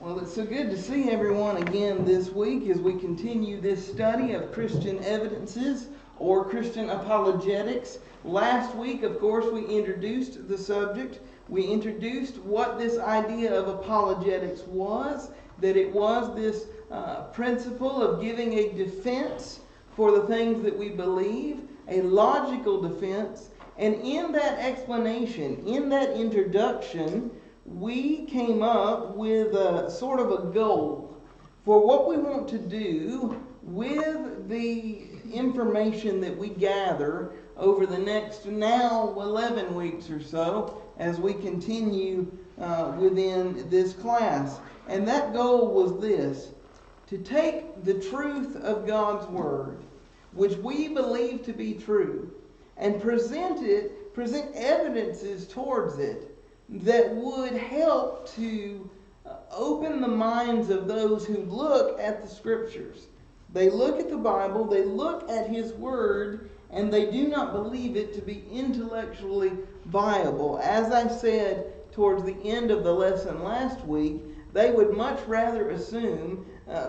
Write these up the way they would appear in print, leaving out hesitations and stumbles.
Well, it's so good to see everyone again this week as we continue this study of Christian evidences or Christian apologetics. Last week, of course, we introduced the subject. We introduced what this idea of apologetics was, that it was this principle of giving a defense for the things that we believe, a logical defense. And in that explanation, in that introduction, we came up with a sort of a goal for what we want to do with the information that we gather over the next now 11 weeks or so as we continue within this class. And that goal was this: to take the truth of God's Word, which we believe to be true, and present evidences towards it that would help to open the minds of those who look at the Scriptures. They look at the Bible, they look at His Word, and they do not believe it to be intellectually viable. As I said towards the end of the lesson last week, they would much rather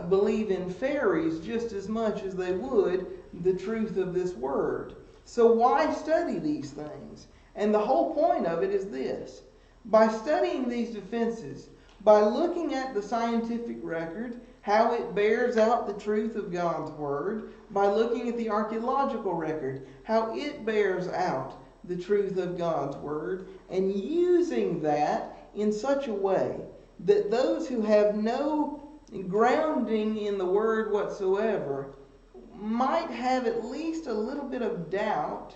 believe in fairies just as much as they would the truth of this Word. So why study these things? And the whole point of it is this: by studying these defenses, by looking at the scientific record, how it bears out the truth of God's Word, by looking at the archaeological record, how it bears out the truth of God's Word, and using that in such a way that those who have no grounding in the Word whatsoever might have at least a little bit of doubt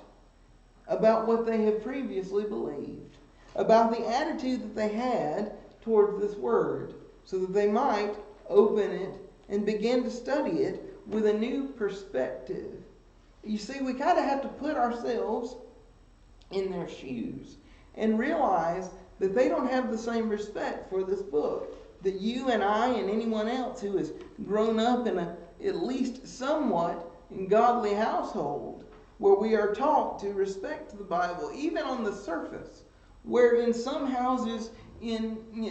about what they have previously believed, about the attitude that they had towards this Word, so that they might open it and begin to study it with a new perspective. You see, we kind of have to put ourselves in their shoes and realize that they don't have the same respect for this book that you and I and anyone else who has grown up in a at least somewhat godly household where we are taught to respect the Bible, even on the surface, where in some houses,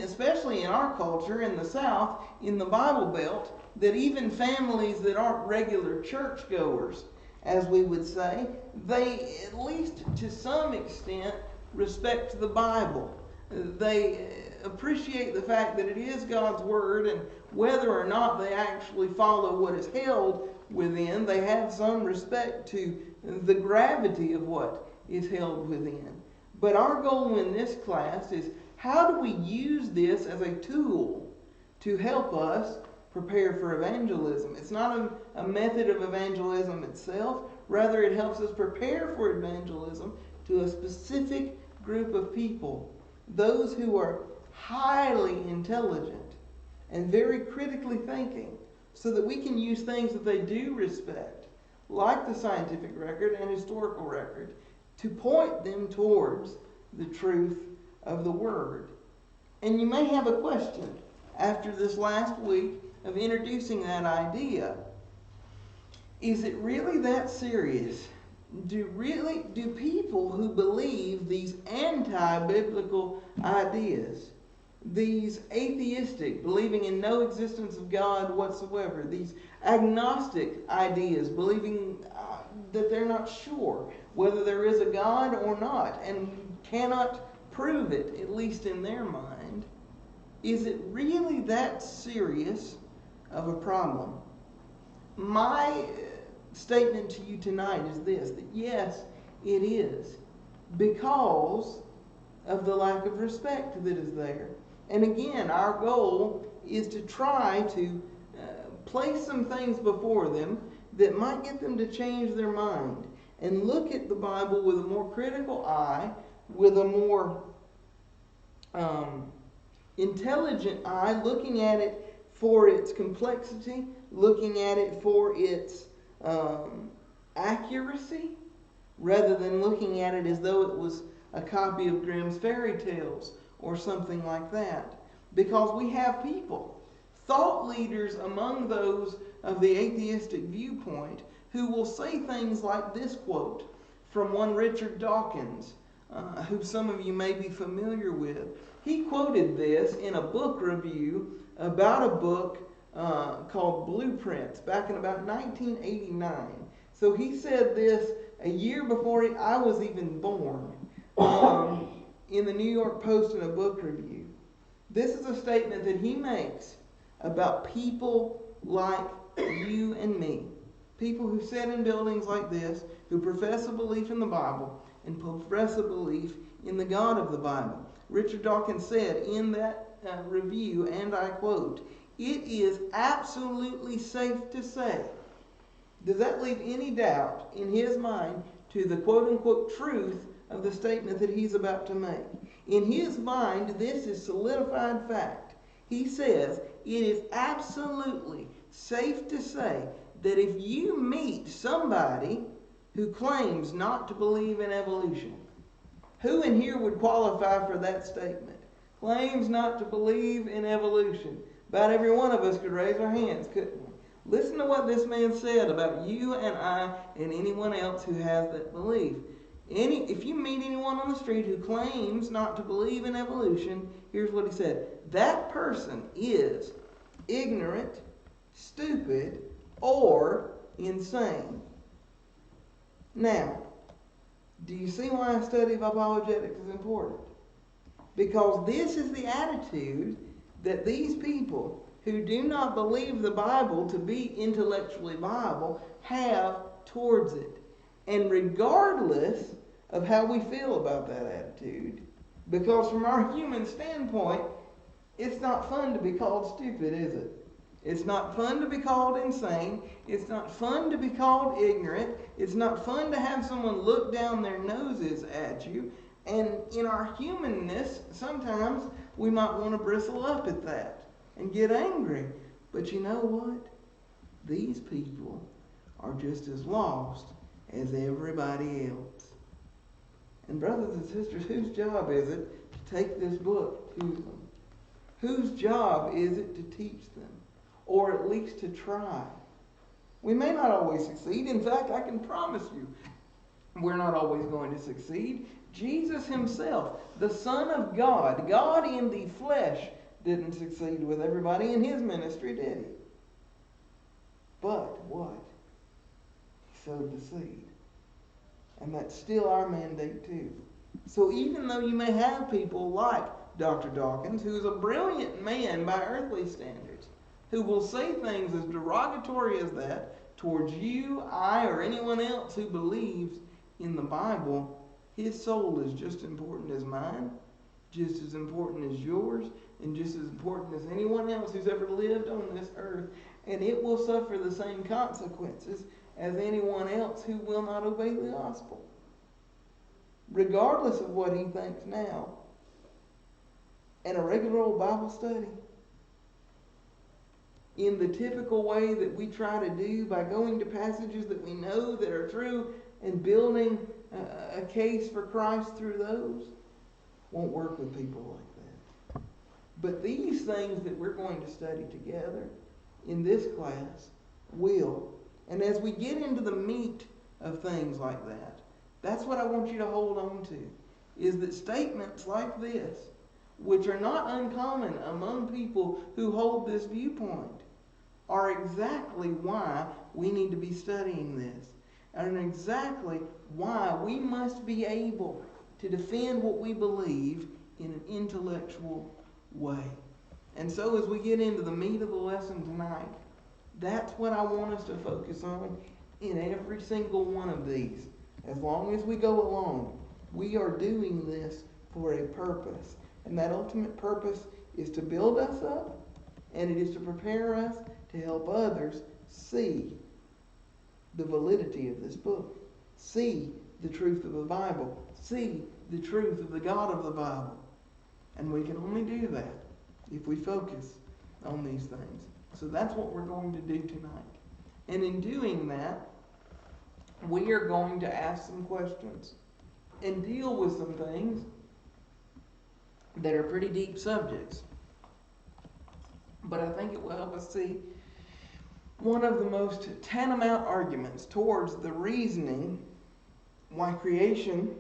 especially in our culture in the South, in the Bible Belt, that even families that aren't regular churchgoers, as we would say, they at least to some extent respect the Bible. They appreciate the fact that it is God's Word, and whether or not they actually follow what is held within, they have some respect to the gravity of what is held within. But our goal in this class is, how do we use this as a tool to help us prepare for evangelism? It's not a method of evangelism itself. Rather, it helps us prepare for evangelism to a specific group of people, those who are highly intelligent and very critically thinking, so that we can use things that they do respect, like the scientific record and historical record, to point them towards the truth of the Word. And you may have a question after this last week of introducing that idea. Is it really that serious? Do people who believe these anti-biblical ideas, these atheistic, believing in no existence of God whatsoever, these agnostic ideas, believing that they're not sure whether there is a God or not, and cannot prove it, at least in their mind, is it really that serious of a problem? My statement to you tonight is this: that yes, it is, because of the lack of respect that is there. And again, our goal is to try to place some things before them that might get them to change their mind and look at the Bible with a more critical eye, with a more intelligent eye, looking at it for its complexity, looking at it for its accuracy, rather than looking at it as though it was a copy of Grimm's fairy tales or something like that. Because we have people, thought leaders among those of the atheistic viewpoint, who will say things like this quote from one Richard Dawkins, who some of you may be familiar with, He quoted this in a book review about a book called Blueprints back in about 1989. So he said this a year before I was even born in the New York Post in a book review. This is a statement that he makes about people like you and me. People who sit in buildings like this, who profess a belief in the Bible and profess a belief in the God of the Bible. Richard Dawkins said in that review, and I quote, "It is absolutely safe to say." Does that leave any doubt in his mind to the quote-unquote truth of the statement that he's about to make? In his mind, this is solidified fact. He says, it is absolutely safe to say that if you meet somebody who claims not to believe in evolution, who in here would qualify for that statement? Claims not to believe in evolution. About every one of us could raise our hands, couldn't we? Listen to what this man said about you and I and anyone else who has that belief. If you meet anyone on the street who claims not to believe in evolution, here's what he said. That person is ignorant, stupid, or insane. Now, do you see why a study of apologetics is important? Because this is the attitude that these people who do not believe the Bible to be intellectually viable have towards it. And regardless of how we feel about that attitude, because from our human standpoint, it's not fun to be called stupid, is it? It's not fun to be called insane. It's not fun to be called ignorant. It's not fun to have someone look down their noses at you. And in our humanness, sometimes we might want to bristle up at that and get angry. But you know what? These people are just as lost as everybody else. And brothers and sisters, whose job is it to take this book to them? Whose job is it to teach them? Or at least to try? We may not always succeed. In fact, I can promise you, we're not always going to succeed. Jesus himself, the Son of God, God in the flesh, didn't succeed with everybody in his ministry, did he? But what? He sowed the seed. And that's still our mandate too. So even though you may have people like Dr. Dawkins, who is a brilliant man by earthly standards, who will say things as derogatory as that towards you, I, or anyone else who believes in the Bible, his soul is just as important as mine, just as important as yours, and just as important as anyone else who's ever lived on this earth. And it will suffer the same consequences as anyone else who will not obey the gospel. Regardless of what he thinks now, in a regular old Bible study, in the typical way that we try to do by going to passages that we know that are true and building a case for Christ through those, won't work with people like that. But these things that we're going to study together in this class will. And as we get into the meat of things like that, that's what I want you to hold on to, is that statements like this, which are not uncommon among people who hold this viewpoint, are exactly why we need to be studying this, and exactly why we must be able to defend what we believe in an intellectual way. And so as we get into the meat of the lesson tonight, that's what I want us to focus on in every single one of these. As long as we go along, we are doing this for a purpose. And that ultimate purpose is to build us up, and it is to prepare us to help others see the validity of this book, see the truth of the Bible, see the truth of the God of the Bible. And we can only do that if we focus on these things. So that's what we're going to do tonight. And in doing that, we are going to ask some questions and deal with some things that are pretty deep subjects. But I think it will help us see one of the most tantamount arguments towards the reasoning why creation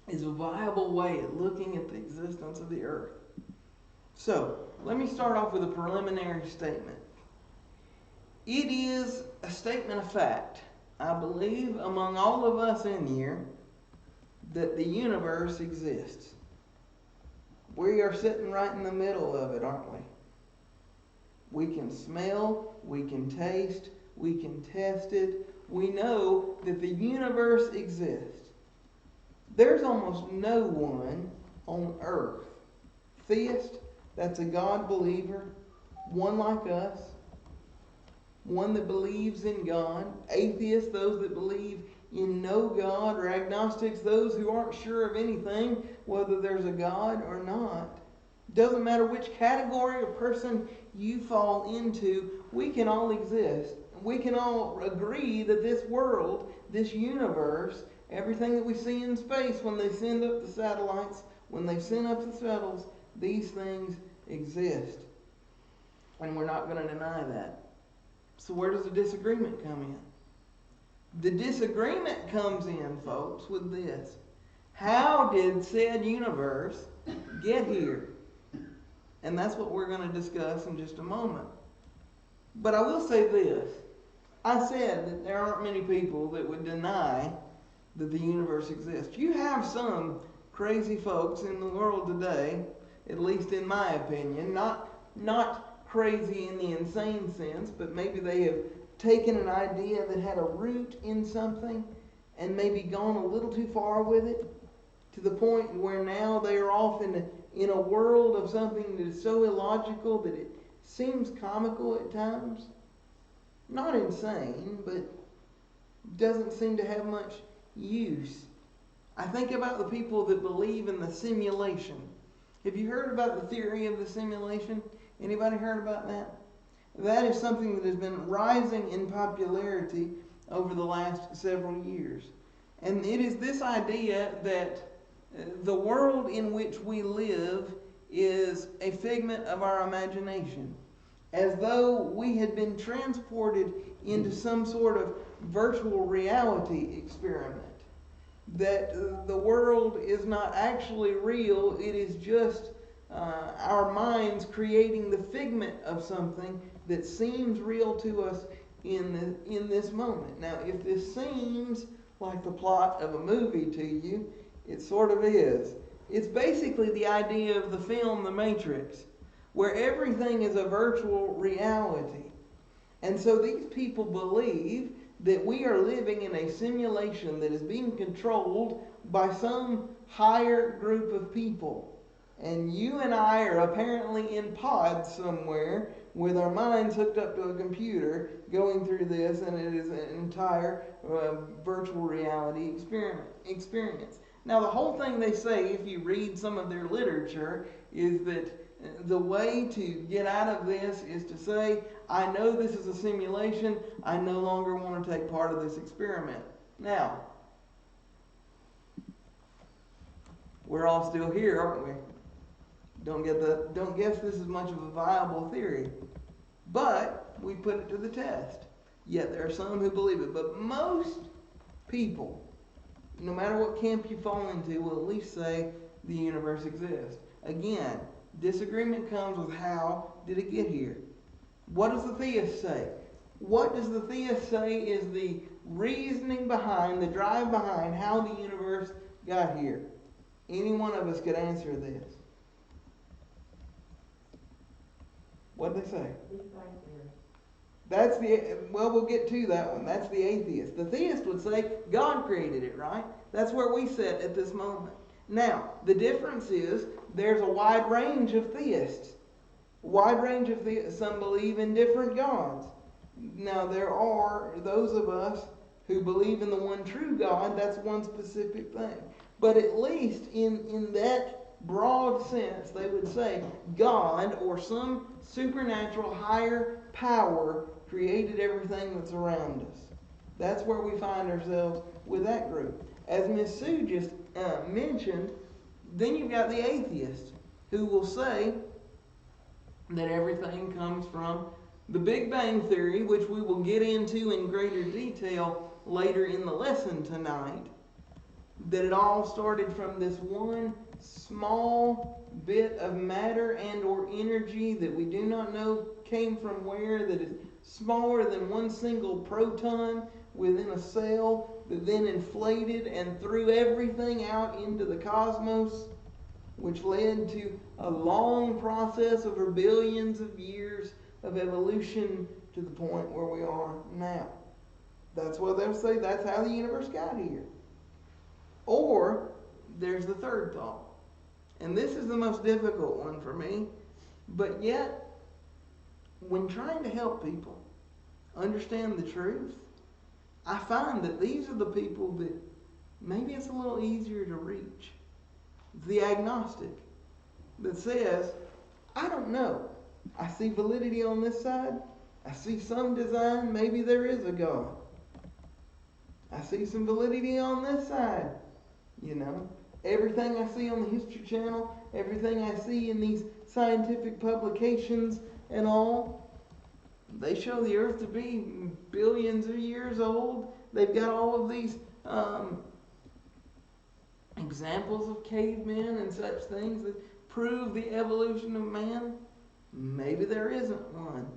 is a viable way at looking at the existence of the earth. So, let me start off with a preliminary statement. It is a statement of fact, I believe, among all of us in here, that the universe exists. We are sitting right in the middle of it, aren't we? We can smell, we can taste, we can test it. We know that the universe exists. There's almost no one on earth, theist, that's a God believer, one like us, one that believes in God, atheists, those that believe in no God, or agnostics, those who aren't sure of anything, whether there's a God or not. Doesn't matter which category or person you fall into, we can all exist. We can all agree that this world, this universe, everything that we see in space when they send up the satellites, when they send up the shuttles, these things exist. And we're not going to deny that. So where does the disagreement come in? The disagreement comes in, folks, with this. How did said universe get here? And that's what we're going to discuss in just a moment. But I will say this. I said that there aren't many people that would deny that the universe exists. You have some crazy folks in the world today, at least in my opinion, not crazy in the insane sense, but maybe they have taken an idea that had a root in something and maybe gone a little too far with it to the point where now they are off in a world of something that is so illogical that it seems comical at times. Not insane, but doesn't seem to have much use. I think about the people that believe in the simulation. Have you heard about the theory of the simulation? Anybody heard about that? That is something that has been rising in popularity over the last several years. And it is this idea that the world in which we live is a figment of our imagination, as though we had been transported into some sort of virtual reality experiment. That the world is not actually real, it is just our minds creating the figment of something that seems real to us in this moment. Now, if this seems like the plot of a movie to you, it sort of is. It's basically the idea of the film The Matrix, where everything is a virtual reality. And so these people believe that we are living in a simulation that is being controlled by some higher group of people. And you and I are apparently in pods somewhere with our minds hooked up to a computer going through this, and it is an entire virtual reality experience. Now, the whole thing they say, if you read some of their literature, is that the way to get out of this is to say, I know this is a simulation. I no longer want to take part of this experiment. Now, we're all still here, aren't we? Don't guess this is much of a viable theory. But we put it to the test. Yet there are some who believe it. But most people, no matter what camp you fall into, will at least say the universe exists. Again, disagreement comes with how did it get here? What does the theist say? What does the theist say is the reasoning behind, the drive behind how the universe got here? Any one of us could answer this. What did they say? That's we'll get to that one. That's the atheist. The theist would say God created it, right? That's where we sit at this moment. Now, the difference is there's a wide range of theists. Some believe in different gods. Now, there are those of us who believe in the one true God. That's one specific thing. But at least in that broad sense, they would say God or some supernatural higher power created everything that's around us. That's where we find ourselves with that group. As Miss Sue just mentioned, then you've got the atheist who will say that everything comes from the Big Bang Theory, which we will get into in greater detail later in the lesson tonight. that it all started from this one small bit of matter and or energy that we do not know came from where, that is smaller than one single proton within a cell, that then inflated and threw everything out into the cosmos, which led to a long process over billions of years of evolution to the point where we are now. That's what they'll say, that's how the universe got here. Or there's the third thought. And this is the most difficult one for me, but yet, when trying to help people understand the truth, I find that these are the people that maybe it's a little easier to reach. The agnostic that says, I don't know. I see validity on this side. I see some design. Maybe there is a God. I see some validity on this side. You know, everything I see on the History Channel, everything I see in these scientific publications and all, they show the earth to be billions of years old. They've got all of these examples of cavemen and such things that prove the evolution of man. Maybe there isn't one.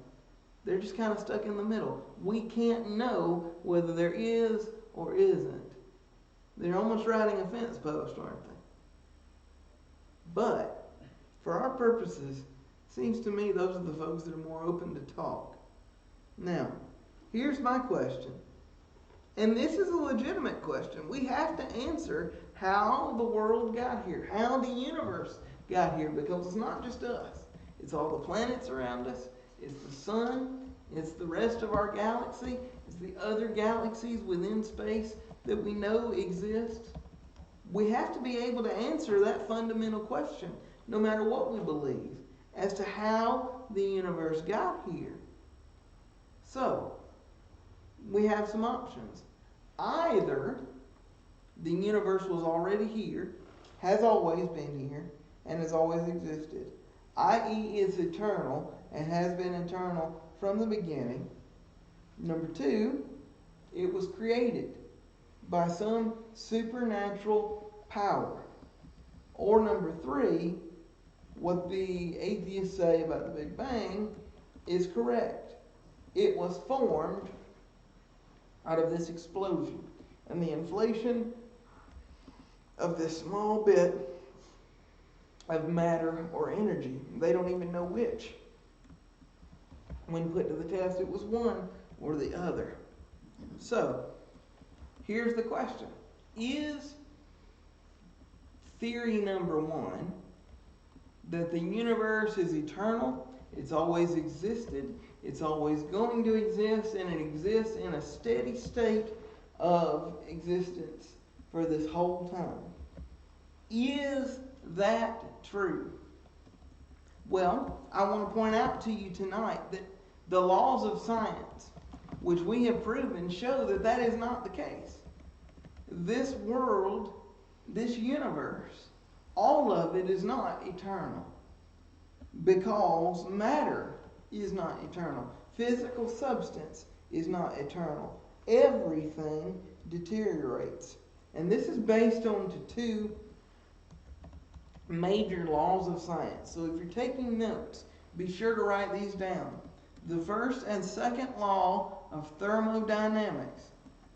They're just kind of stuck in the middle. We can't know whether there is or isn't. They're almost riding a fence post, aren't they? But, for our purposes, it seems to me those are the folks that are more open to talk. Now, here's my question. And this is a legitimate question. We have to answer how the world got here, how the universe got here, because it's not just us. It's all the planets around us. It's the sun. It's the rest of our galaxy. It's the other galaxies within space that we know exist. We have to be able to answer that fundamental question, no matter what we believe, as to how the universe got here. So, we have some options. Either the universe was already here, has always been here, and has always existed, i.e. is eternal and has been eternal from the beginning. Number two, it was created by some supernatural power. Or number three, what the atheists say about the Big Bang is correct. It was formed out of this explosion and the inflation of this small bit of matter or energy. They don't even know which. When put to the test, it was one or the other. So, here's the question. Is theory number one that the universe is eternal, it's always existed, it's always going to exist, and it exists in a steady state of existence for this whole time? Is that true? Well, I want to point out to you tonight that the laws of science, which we have proven, show that that is not the case. This world, this universe, all of it is not eternal, because matter is not eternal. Physical substance is not eternal. Everything deteriorates. And this is based on two major laws of science. So if you're taking notes, be sure to write these down. The first and second law of thermodynamics.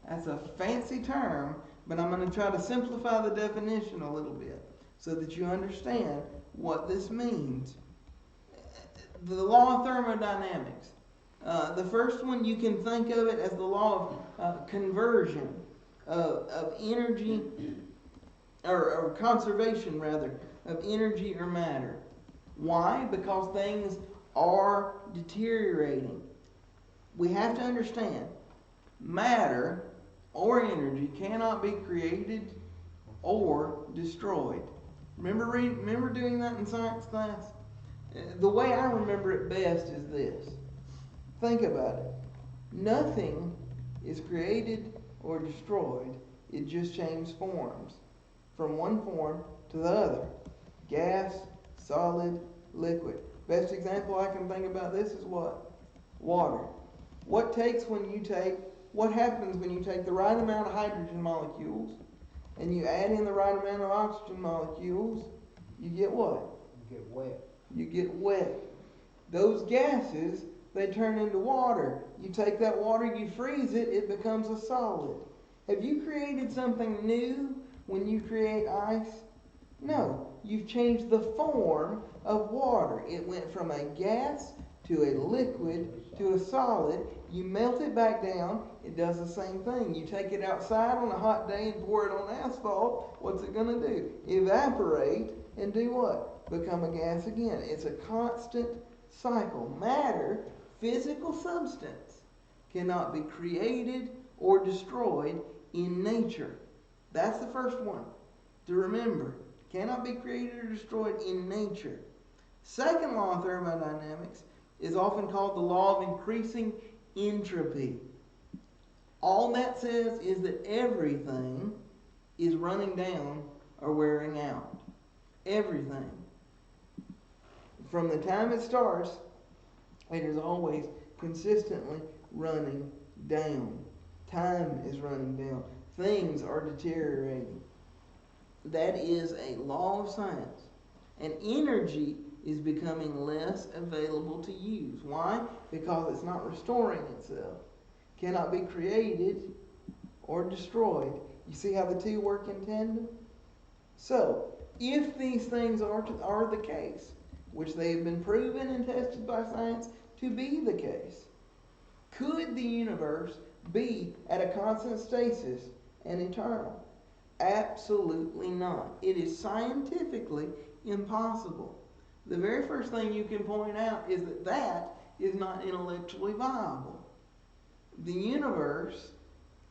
That's a fancy term, but I'm going to try to simplify the definition a little bit so that you understand what this means. The law of thermodynamics. The first one, you can think of it as the law of conversion of energy, or conservation rather, of energy or matter. Why? Because things are deteriorating. We have to understand, matter or energy cannot be created or destroyed. Remember doing that in science class? The way I remember it best is this. Think about it. Nothing is created or destroyed. It just changes forms from one form to the other. Gas, solid, liquid. Best example I can think about this is what? Water. What happens when you take the right amount of hydrogen molecules and you add in the right amount of oxygen molecules, you get what? You get wet. You get wet. Those gases, they turn into water. You take that water, you freeze it, it becomes a solid. Have you created something new when you create ice? No. You've changed the form of water. It went from a gas to a liquid to a solid. You melt it back down, it does the same thing. You take it outside on a hot day and pour it on asphalt, what's it going to do? Evaporate and do what? Become a gas again. It's a constant cycle. Matter, physical substance, cannot be created or destroyed in nature. That's the first one to remember. Cannot be created or destroyed in nature. Second law of thermodynamics is often called the law of increasing entropy. All that says is that everything is running down or wearing out. Everything. From the time it starts, it is always consistently running down. Time is running down. Things are deteriorating. That is a law of science. And energy is becoming less available to use. Why? Because it's not restoring itself. Cannot be created or destroyed. You see how the two work in tandem? So, if these things are the case, which they have been proven and tested by science to be the case, could the universe be at a constant stasis and eternal? Absolutely not. It is scientifically impossible. The very first thing you can point out is that that is not intellectually viable. The universe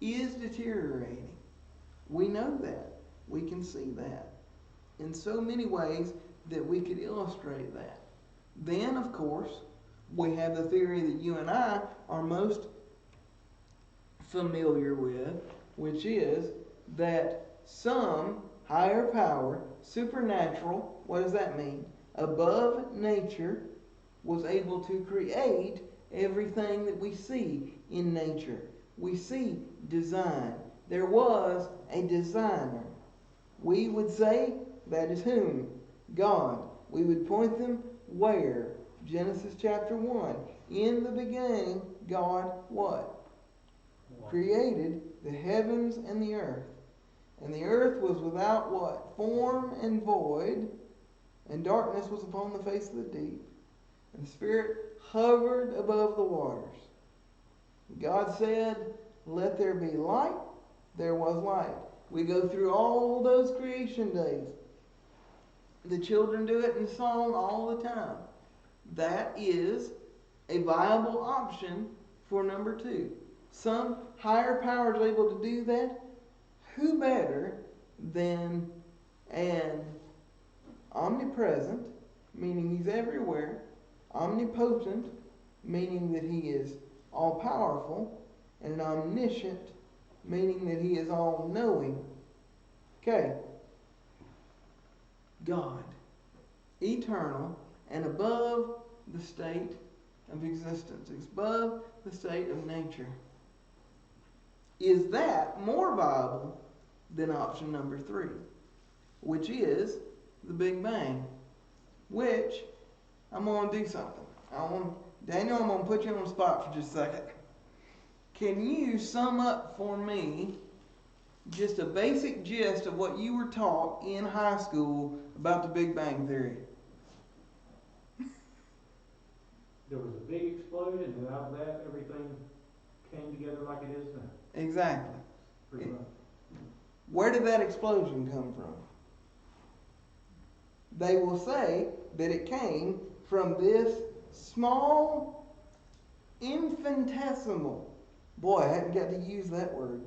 is deteriorating. We know that. We can see that in so many ways that we could illustrate that. Then, of course, we have the theory that you and I are most familiar with, which is that some higher power, supernatural, what does that mean? Above nature, was able to create everything that we see in nature. We see design. There was a designer. We would say that is whom? God. We would point them where? Genesis chapter 1. In the beginning, God what? Created the heavens and the earth. And the earth was without what? Form and void, and darkness was upon the face of the deep. And the Spirit hovered above the waters. God said, let there be light. There was light. We go through all those creation days. The children do it in song all the time. That is a viable option for number 2. Some higher power is able to do that. Who better than an omnipresent, meaning he's everywhere, omnipotent, meaning that he is all-powerful, and an omniscient, meaning that he is all-knowing. Okay. God, eternal and above the state of existence, above the state of nature. Is that more viable than option number 3, which is the Big Bang? Which, I'm going to do something. Daniel, I'm going to put you on the spot for just a second. Can you sum up for me just a basic gist of what you were taught in high school about the Big Bang Theory? There was a big explosion, and out of that, everything came together like it is now. Exactly. Pretty much. Where did that explosion come from? They will say that it came from this small, infinitesimal, boy, I hadn't got to use that word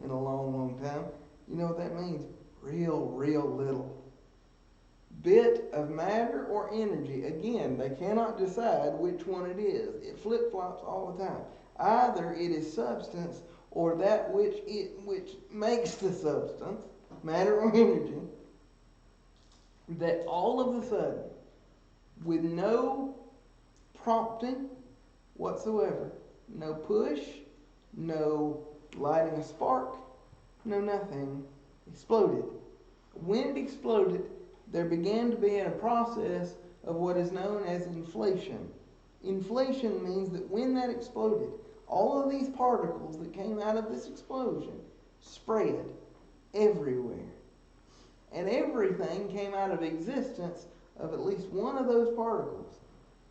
in a long, long time. You know what that means? Real little bit of matter or energy. Again, they cannot decide which one it is. It flip-flops all the time. Either it is substance or that which makes the substance, matter or energy, that all of a sudden, with no prompting whatsoever, no push, no lighting a spark, no nothing, exploded. When it exploded, there began to be a process of what is known as inflation. Inflation means that when that exploded, all of these particles that came out of this explosion spread everywhere. And everything came out of existence of at least one of those particles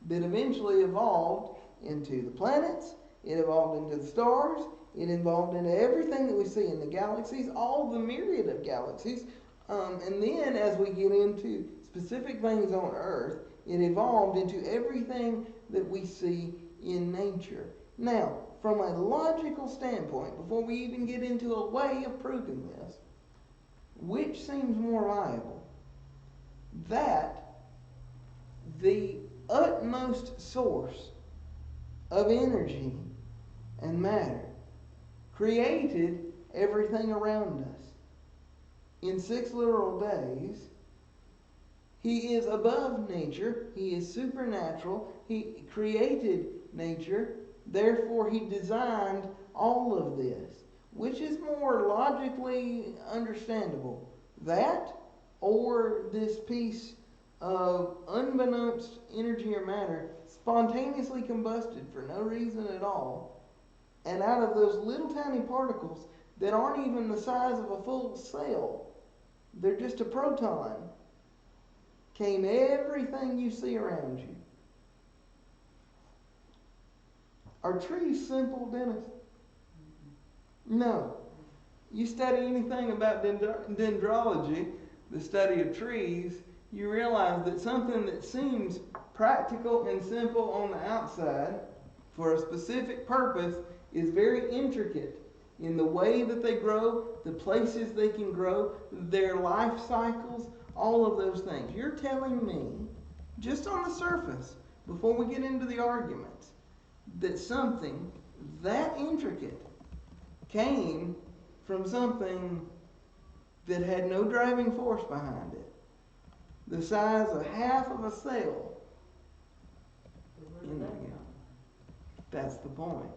that eventually evolved into the planets, it evolved into the stars, it evolved into everything that we see in the galaxies, all the myriad of galaxies. And then as we get into specific things on Earth, it evolved into everything that we see in nature. Now, from a logical standpoint, before we even get into a way of proving this, which seems more viable? That the utmost source of energy and matter created everything around us. In 6 literal days, He is above nature. He is supernatural. He created nature. Therefore, He designed all of this. Which is more logically understandable? That or this piece of unbeknownst energy or matter spontaneously combusted for no reason at all, and out of those little tiny particles that aren't even the size of a full cell, they're just a proton, came everything you see around you. Are trees simple, Dennis? No. You study anything about dendrology, the study of trees, you realize that something that seems practical and simple on the outside for a specific purpose is very intricate in the way that they grow, the places they can grow, their life cycles, all of those things. You're telling me, just on the surface, before we get into the arguments, that something that intricate came from something that had no driving force behind it, the size of half of a cell. That's the point.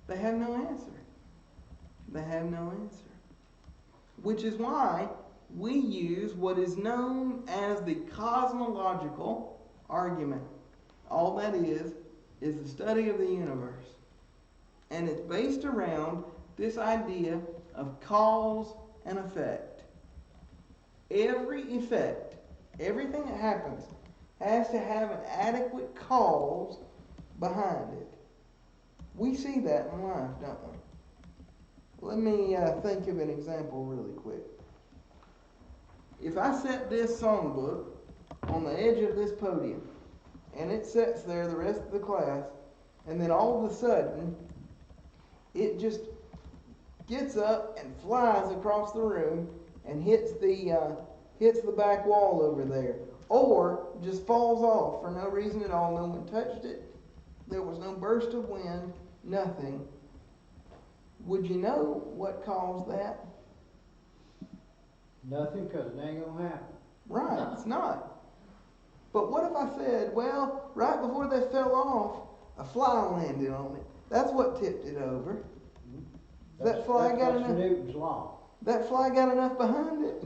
They have no answer. They have no answer. Which is why we use what is known as the cosmological argument. All that is the study of the universe. And it's based around this idea of cause and effect. Every effect, everything that happens, has to have an adequate cause behind it. We see that in life, don't we? Let me think of an example really quick. If I set this songbook on the edge of this podium, and it sits there the rest of the class, and then all of a sudden, it just gets up and flies across the room and hits the back wall over there, or just falls off for no reason at all. No one touched it. There was no burst of wind, nothing. Would you know what caused that? Nothing, because it ain't going to happen. Right, it's not. But what if I said, well, right before they fell off, a fly landed on it. That's what tipped it over. That fly got enough. That's Newton's law. That fly got enough behind it?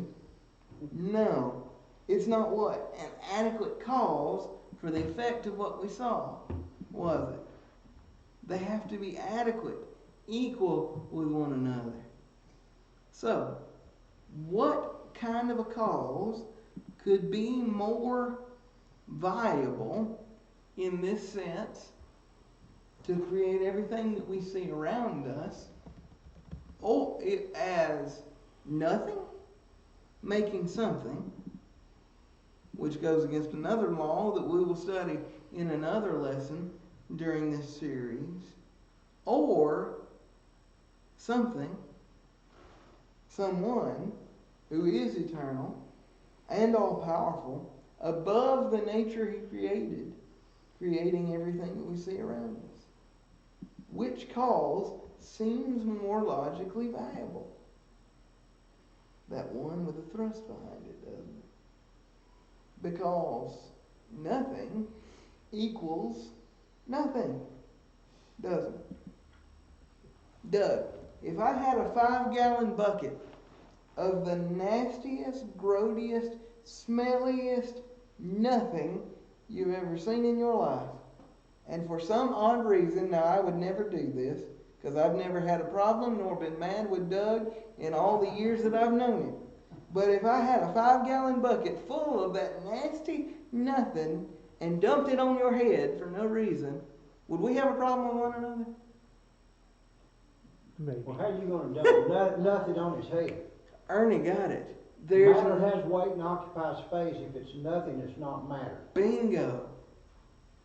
No. It's not what? An adequate cause for the effect of what we saw, was it? They have to be adequate, equal with one another. So, what kind of a cause could be more viable in this sense to create everything that we see around us, or as nothing making something, which goes against another law that we will study in another lesson during this series, or something, someone who is eternal and all-powerful, above the nature He created, creating everything that we see around us. Which cause seems more logically viable? That one with a thrust behind it, doesn't it? Because nothing equals nothing, doesn't it? Doug, if I had a 5-gallon bucket of the nastiest, grodiest, smelliest nothing you've ever seen in your life. And for some odd reason, now I would never do this, because I've never had a problem nor been mad with Doug in all the years that I've known him. But if I had a 5-gallon bucket full of that nasty nothing and dumped it on your head for no reason, would we have a problem with one another? Maybe. Well, how you gonna dump nothing on his head? Ernie got it. Matter has weight and occupies space. If it's nothing, it's not matter. Bingo.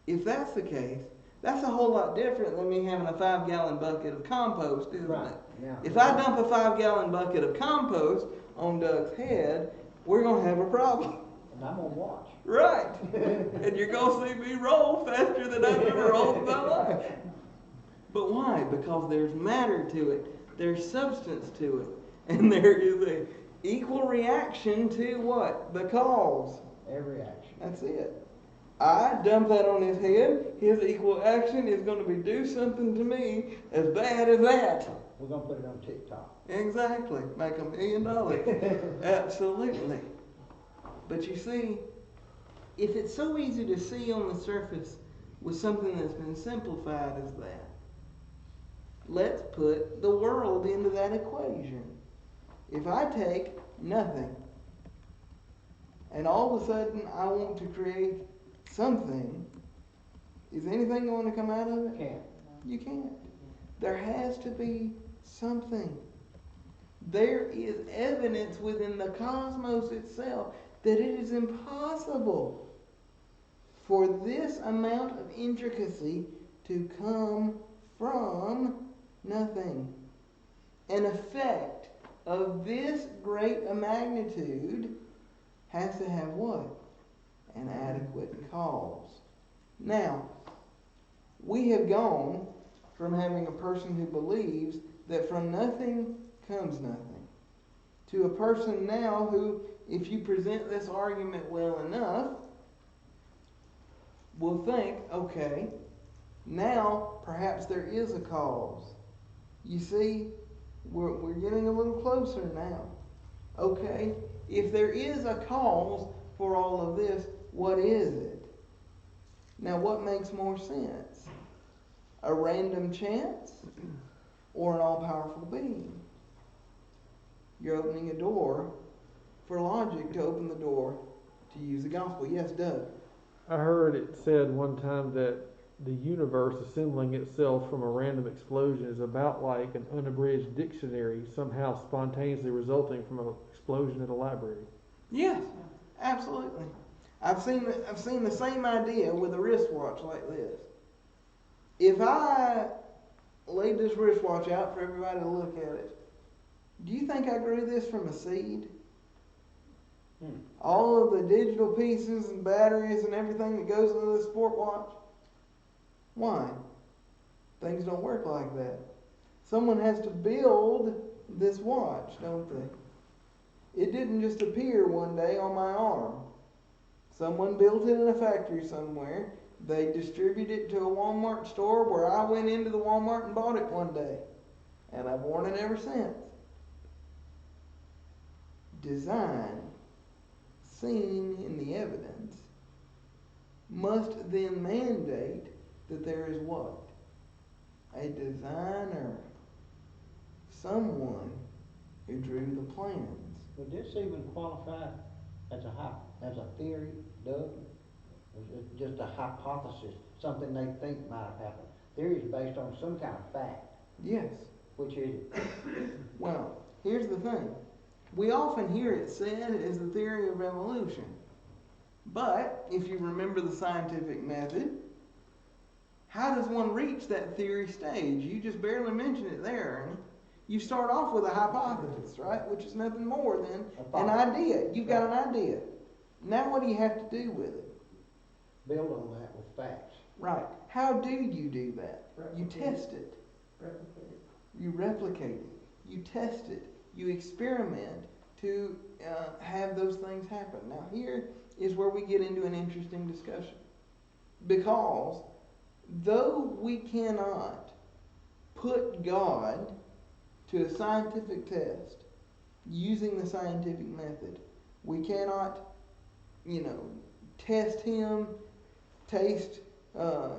If that's the case, that's a whole lot different than me having a 5-gallon bucket of compost, isn't Right. it? Now, If I dump a 5-gallon bucket of compost on Doug's head, we're going to have a problem. and I'm gonna watch. Right. And you're going to see me roll faster than I've ever rolled in my life. But why? Because there's matter to it. There's substance to it. And there is a equal reaction to what? The cause. Every action. That's it. I dump that on his head. His equal action is going to be do something to me as bad as that. We're gonna put it on TikTok. Exactly. Make $1 million. Absolutely. But you see, if it's so easy to see on the surface with something that's been simplified as that, let's put the world into that equation. If I take nothing and all of a sudden I want to create something, is anything going to come out of it? Can't. You can't. There has to be something. There is evidence within the cosmos itself that it is impossible for this amount of intricacy to come from nothing. An effect of this great a magnitude has to have what? An adequate cause. Now, we have gone from having a person who believes that from nothing comes nothing to a person now who, if you present this argument well enough, will think, okay, now perhaps there is a cause. You see, we're getting a little closer now. Okay, if there is a cause for all of this, what is it? Now, what makes more sense? A random chance or an all-powerful being? You're opening a door for logic to open the door to use the gospel. Yes, Doug? I heard it said one time that the universe assembling itself from a random explosion is about like an unabridged dictionary somehow spontaneously resulting from an explosion in a library. Yes, absolutely. I've seen the same idea with a wristwatch like this. If I laid this wristwatch out for everybody to look at it, do you think I grew this from a seed? All of the digital pieces and batteries and everything that goes into this sport watch? Why? Things don't work like that. Someone has to build this watch, don't they? It didn't just appear one day on my arm. Someone built it in a factory somewhere. They distributed it to a Walmart store where I went into the Walmart and bought it one day. And I've worn it ever since. Design, seen in the evidence, must then mandate that there is what? A designer. Someone who drew the plans. Would this even qualify as a theory, Doug? Or is it just a hypothesis, something they think might have happened? Theory is based on some kind of fact. Yes. Which is it? Well, here's the thing. We often hear it said as the theory of evolution. But, if you remember the scientific method, how does one reach that theory stage? You just barely mentioned it there, Ernie. You start off with a hypothesis, right? Which is nothing more than an idea. You've got an idea. Now what do you have to do with it? Build on that with facts. Right. How do you do that? You test it. You replicate it. You test it. You experiment to have those things happen. Now here is where we get into an interesting discussion. Because though we cannot put God to a scientific test, using the scientific method. We cannot, test him, taste,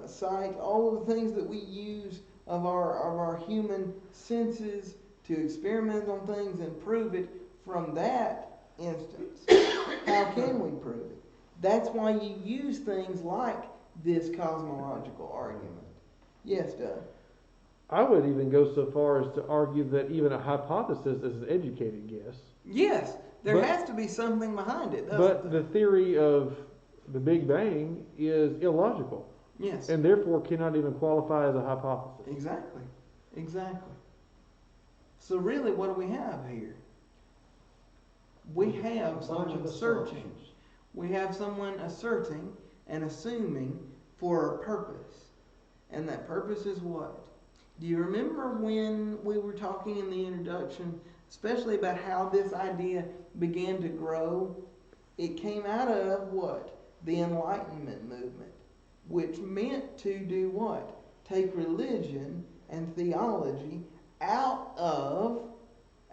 sight, all of the things that we use of our human senses to experiment on things and prove it from that instance. How can we prove it? That's why you use things like this cosmological argument. Yes, Doug? I would even go so far as to argue that even a hypothesis is an educated guess. Yes, there But- has to be something behind it, doesn't But there? the theory of the Big Bang is illogical, Yes, and therefore cannot even qualify as a hypothesis. exactly. So really, what do we have here? We have A bunch someone of searching. assumptions. We have someone asserting and assuming for a purpose. And that purpose is what? Do you remember when we were talking in the introduction, especially about how this idea began to grow? It came out of what? The Enlightenment movement, which meant to do what? Take religion and theology out of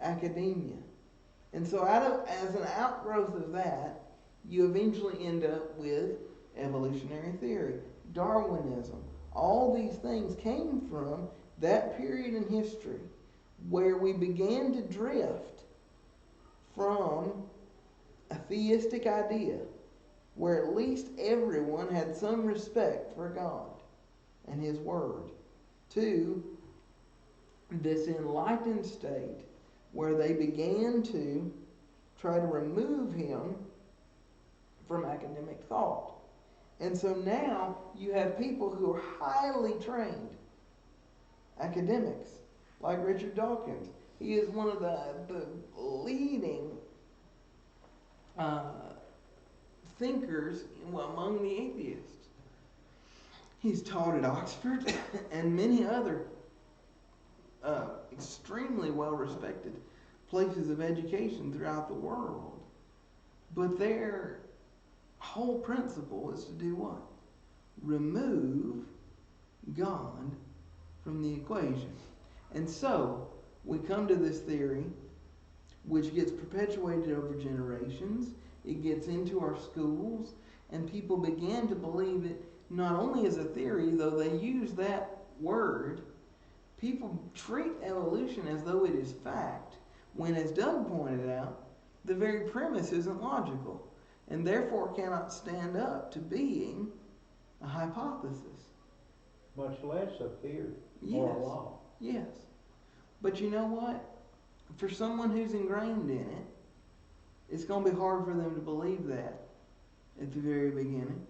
academia. And so as an outgrowth of that, you eventually end up with evolutionary theory, Darwinism. All these things came from that period in history where we began to drift from a theistic idea where at least everyone had some respect for God and His Word to this enlightened state where they began to try to remove Him from academic thought. And so now you have people who are highly trained academics, like Richard Dawkins. He is one of the leading thinkers among the atheists. He's taught at Oxford and many other extremely well-respected places of education throughout the world. But their whole principle is to do what? Remove God from the equation. And so, we come to this theory which gets perpetuated over generations. It gets into our schools, and people begin to believe it not only as a theory, though they use that word. People treat evolution as though it is fact, when, as Doug pointed out, the very premise isn't logical, and therefore cannot stand up to being a hypothesis. Much less a theory Yes. or a law. Yes. But you know what? For someone who's ingrained in it, it's going to be hard for them to believe that at the very beginning.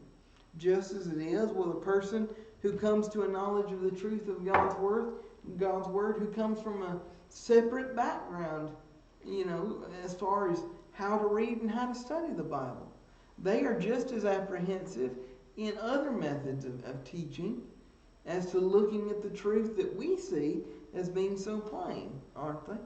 Just as it is with a person who comes to a knowledge of the truth of God's Word, who comes from a separate background, as far as how to read and how to study the Bible. They are just as apprehensive in other methods of teaching as to looking at the truth that we see as being so plain, aren't they?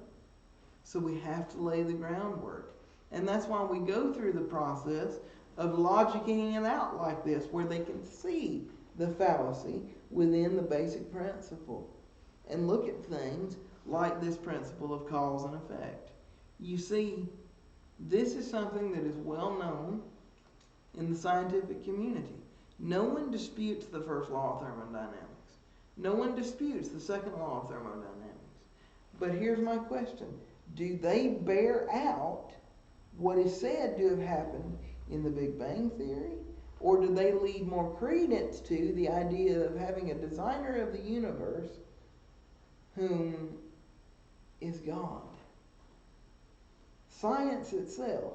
So we have to lay the groundwork. And that's why we go through the process of logicking it out like this, where they can see the fallacy within the basic principle and look at things like this principle of cause and effect. You see, this is something that is well known in the scientific community. No one disputes the first law of thermodynamics. No one disputes the second law of thermodynamics. But here's my question. Do they bear out what is said to have happened in the Big Bang Theory? Or do they lead more credence to the idea of having a designer of the universe whom is God? Science itself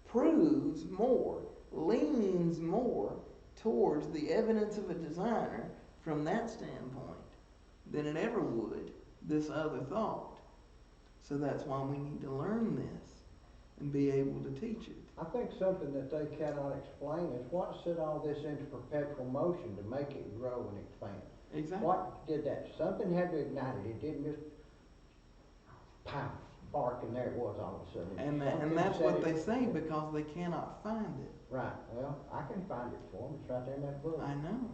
proves more, leans more towards the evidence of a designer from that standpoint than it ever would this other thought. So that's why we need to learn this and be able to teach it. I think something that they cannot explain is what set all this into perpetual motion to make it grow and expand. Exactly. What did that? Something had to ignite it. It didn't just pow, spark, and there it was all of a sudden. And that's what they say because they cannot find it. Right. Well, I can find it for them. It's right there in that book. I know.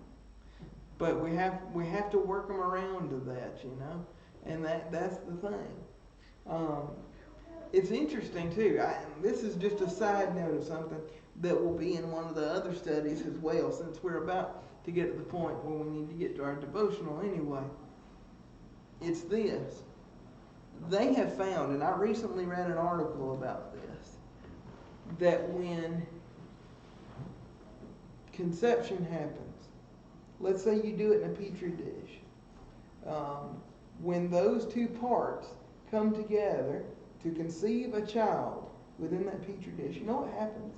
But we have to work them around to that, And that's the thing. it's interesting too. This is just a side note of something that will be in one of the other studies as well, since we're about to get to the point where we need to get to our devotional anyway. It's this. They have found, and I recently read an article about this, that when conception happens, let's say you do it in a petri dish, when those two parts come together to conceive a child within that petri dish, you know what happens?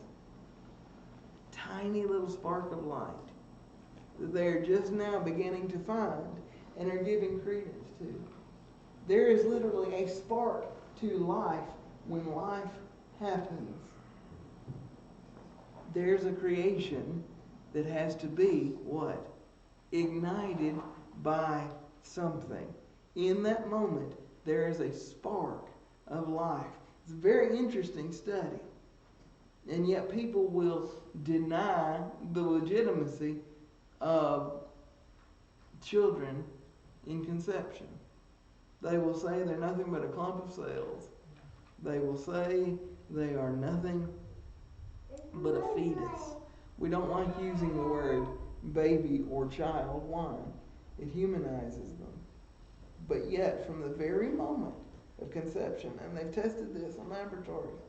Tiny little spark of light that they're just now beginning to find and are giving credence to. There is literally a spark to life when life happens. There's a creation that has to be what? Ignited by something. In that moment, there is a spark of life. It's a very interesting study. And yet people will deny the legitimacy of children in conception. They will say they're nothing but a clump of cells. They will say they are nothing but a fetus. We don't like using the word baby or child. Why? It humanizes them. But yet, from the very moment of conception, and they've tested this in laboratories,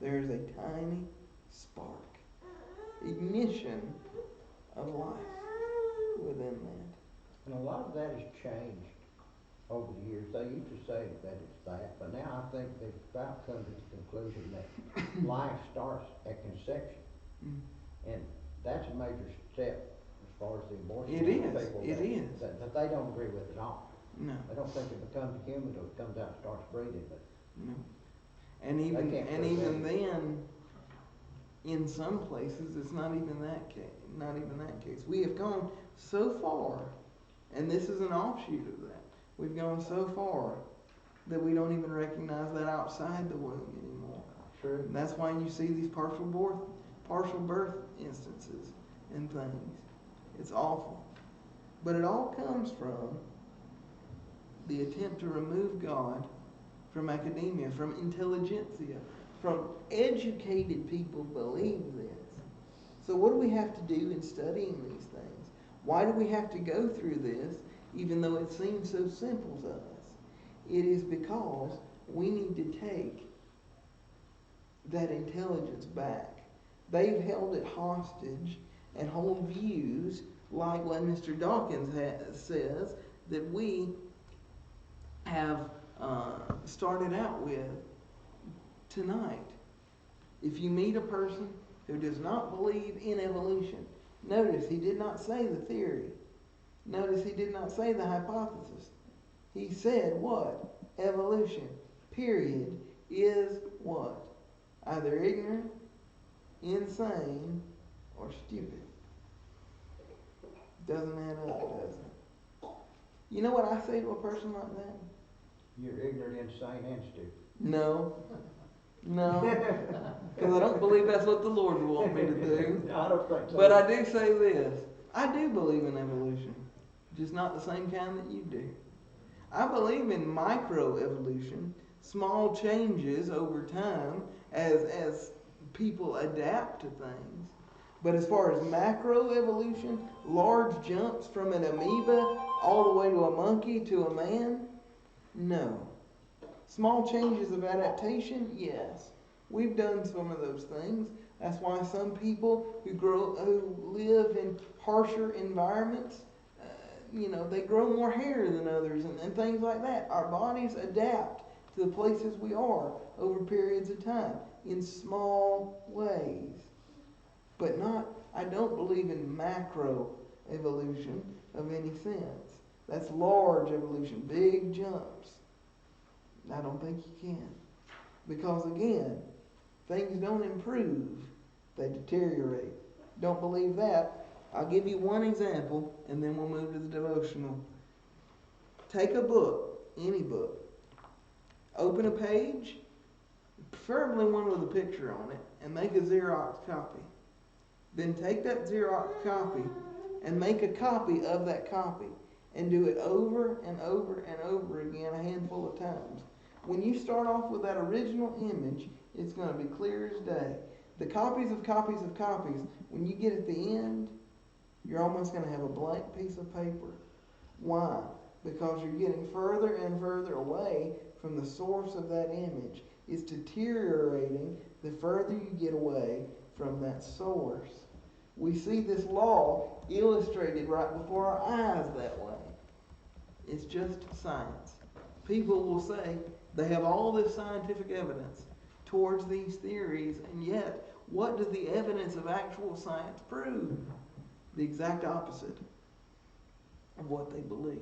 there is a tiny spark, ignition of life within that. And a lot of that has changed over the years. They used to say that it's that, but now I think they've about come to the conclusion that life starts at conception. And that's a major step as far as the abortion. It is. People It is. That they don't agree with at all. No. They don't think it becomes a human until it comes out and starts breathing. But no. And even then, in some places, it's not even that case. Not even that case. We have gone so far, and this is an offshoot of that. We've gone so far that we don't even recognize that outside the womb anymore. True. And that's why you see these partial birth instances and things. It's awful. But it all comes from the attempt to remove God from academia, from intelligentsia, from educated people believe this. So what do we have to do in studying these things? Why do we have to go through this, even though it seems so simple to us? It is because we need to take that intelligence back. They've held it hostage and hold views like what Mr. Dawkins says that we have started out with tonight. If you meet a person who does not believe in evolution, notice he did not say the theory. Notice he did not say the hypothesis. He said what? Evolution, period, is what? Either ignorant, insane, or stupid. Doesn't add up, does it? You know what I say to a person like that? You're ignorant, insane, and stupid. No. No. Because I don't believe that's what the Lord would want me to do. I don't think so. But I do say this. I do believe in evolution. Just not the same kind that you do. I believe in microevolution, small changes over time as people adapt to things. But as far as macroevolution, large jumps from an amoeba all the way to a monkey to a man, no. Small changes of adaptation, yes. We've done some of those things. That's why some people who live in harsher environments, they grow more hair than others and things like that. Our bodies adapt to the places we are over periods of time in small ways. But I don't believe in macro evolution of any sense. That's large evolution, big jumps. I don't think you can. Because again, things don't improve, they deteriorate. Don't believe that. I'll give you one example and then we'll move to the devotional. Take a book, any book. Open a page, preferably one with a picture on it, and make a Xerox copy. Then take that Xerox copy and make a copy of that copy and do it over and over and over again a handful of times. When you start off with that original image, it's going to be clear as day. The copies of copies of copies, when you get at the end, you're almost going to have a blank piece of paper. Why? Because you're getting further and further away from the source of that image. It's deteriorating the further you get away from that source. We see this law illustrated right before our eyes that way. It's just science. People will say they have all this scientific evidence towards these theories, and yet, what does the evidence of actual science prove? The exact opposite of what they believe.